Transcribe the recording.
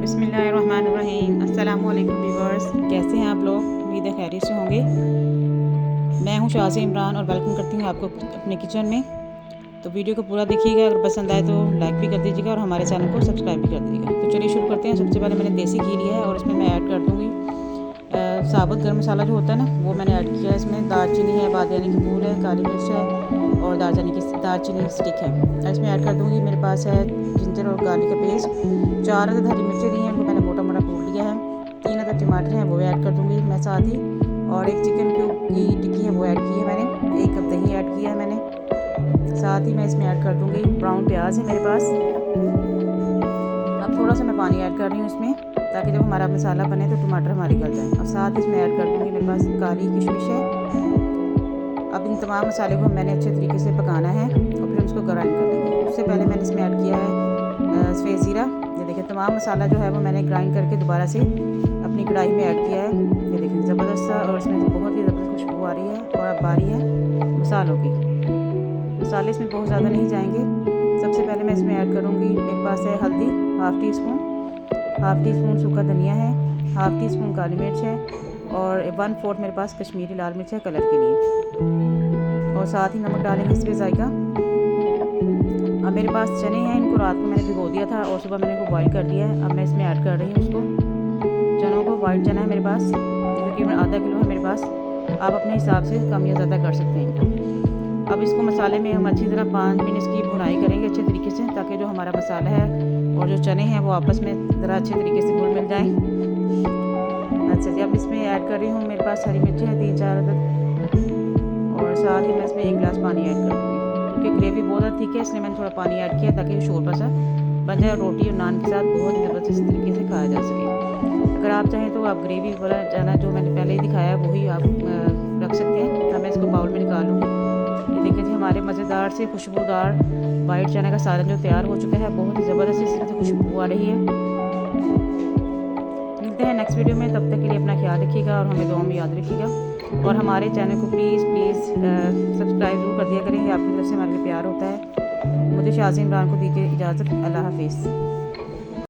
बिस्मिल्लाहिर्रहमानिर्रहीम। अस्सलामुअलैकुम व्यूअर्स, कैसे हैं आप लोग? उम्मीद है खैरियत से होंगे। मैं हूं शाज़ इमरान और वेलकम करती हूं आपको अपने किचन में। तो वीडियो को पूरा देखिएगा, अगर पसंद आए तो लाइक भी कर दीजिएगा और हमारे चैनल को सब्सक्राइब भी कर दीजिएगा। तो चलिए शुरू करते हैं। सबसे पहले मैंने देसी घी लिया है और इसमें मैं ऐड कर दूँगी साबुत गर्म मसाला जो होता है ना, वो मैंने ऐड किया है। इसमें दालचीनी है, बादियानी की फूल है, काली मिर्च है और दालचीनी स्टिक है। और इसमें ऐड कर दूँगी, मेरे पास है जिंजर और गार्लिक का पेस्ट। 4 अदद हरी मिर्चें ली हैं, उनको मैंने मोटा मोटा कूट लिया है। 3 अदद टमाटर हैं, वो ऐड कर दूँगी मैं साथ ही। और एक चिकन क्यूब की टिक्की है, वो ऐड की है मैंने। 1 कप दही ऐड किया है मैंने। साथ ही मैं इसमें ऐड कर दूँगी ब्राउन प्याज है मेरे पास। अब थोड़ा सा मैं पानी ऐड कर रही हूँ इसमें, ताकि जब हमारा मसाला बने तो टमाटर हमारे गल जाए। और साथ इसमें ऐड कर दूँगी, मेरे पास काली किशमिश है। अब इन तमाम मसाले को मैंने अच्छे तरीके से पकाना है और फिर उसको ग्राइंड कर देंगे। उससे पहले मैंने इसमें ऐड किया है सफ़ेद ज़ीरा। ये देखिए, तमाम मसाला जो है वो मैंने ग्राइंड करके दोबारा से अपनी कढ़ाई में ऐड किया है। ये देखिए ज़बरदस्त सा, और इसमें बहुत ही ज़बरदस्त खुशबू आ रही है। और अब बारी है मसालों की। मसाले इसमें बहुत ज़्यादा नहीं जाएंगे। सबसे पहले मैं इसमें ऐड करूँगी, मेरे पास है हल्दी हाफ़ टी स्पून सूखा धनिया है, हाफ़ टी स्पून काली मिर्च है और 1/4 मेरे पास कश्मीरी लाल मिर्च है कलर के लिए। और साथ ही नमक डालेंगे इस पर जायका। अब मेरे पास चने हैं, इनको रात को मैंने भिगो दिया था और सुबह मैंने इनको बॉईल कर लिया है। अब मैं इसमें ऐड कर रही हूँ उसको, चनों को। वाइट चना है मेरे पास, तकरीबन आधा किलो है मेरे पास। आप अपने हिसाब से कम या ज़्यादा कर सकते हैं। अब इसको मसाले में हम अच्छी तरह 5 मिनट की भुनाई करेंगे अच्छे तरीके से, ताकि जो हमारा मसाला है और जो चने हैं वो आपस में ज़रा अच्छे तरीके से घुल मिल जाएँ। अच्छा जी, अब इसमें ऐड कर रही हूँ, मेरे पास हरी मिर्ची है 3-4 अदद। और साथ ही मैं इसमें 1 गिलास पानी ऐड कर दूँगी, क्योंकि ग्रेवी बहुत ज़्यादा ठीक है, इसलिए मैंने थोड़ा पानी ऐड किया ताकि शोरबा सा बन जाए। रोटी और नान के साथ बहुत ही ज़बरदस्त तरीके से खाया जा सके। अगर आप चाहें तो आप ग्रेवी वाला जाना जो मैंने पहले ही दिखाया है वही आप रख सकते हैं। अब मैं इसको बाउल में निकालूँगी। ये देखिए जी, हमारे मज़ेदार से खुशबूदार वाइट चने का सालन जो तैयार हो चुका है। बहुत ही ज़बरदस्त इसमें से खुशबू आ रही है। मिलते हैं नेक्स्ट वीडियो में, तब तक के लिए अपना ख्याल रखिएगा और हमें दुआ में याद रखिएगा। और हमारे चैनल को प्लीज़ सब्सक्राइब ज़रूर कर दिया करेंगे, आपकी तरफ से हमारे लिए प्यार होता है। मुझे शाज़ इमरान को दीजिए इजाज़त। अल्लाह हाफिज़।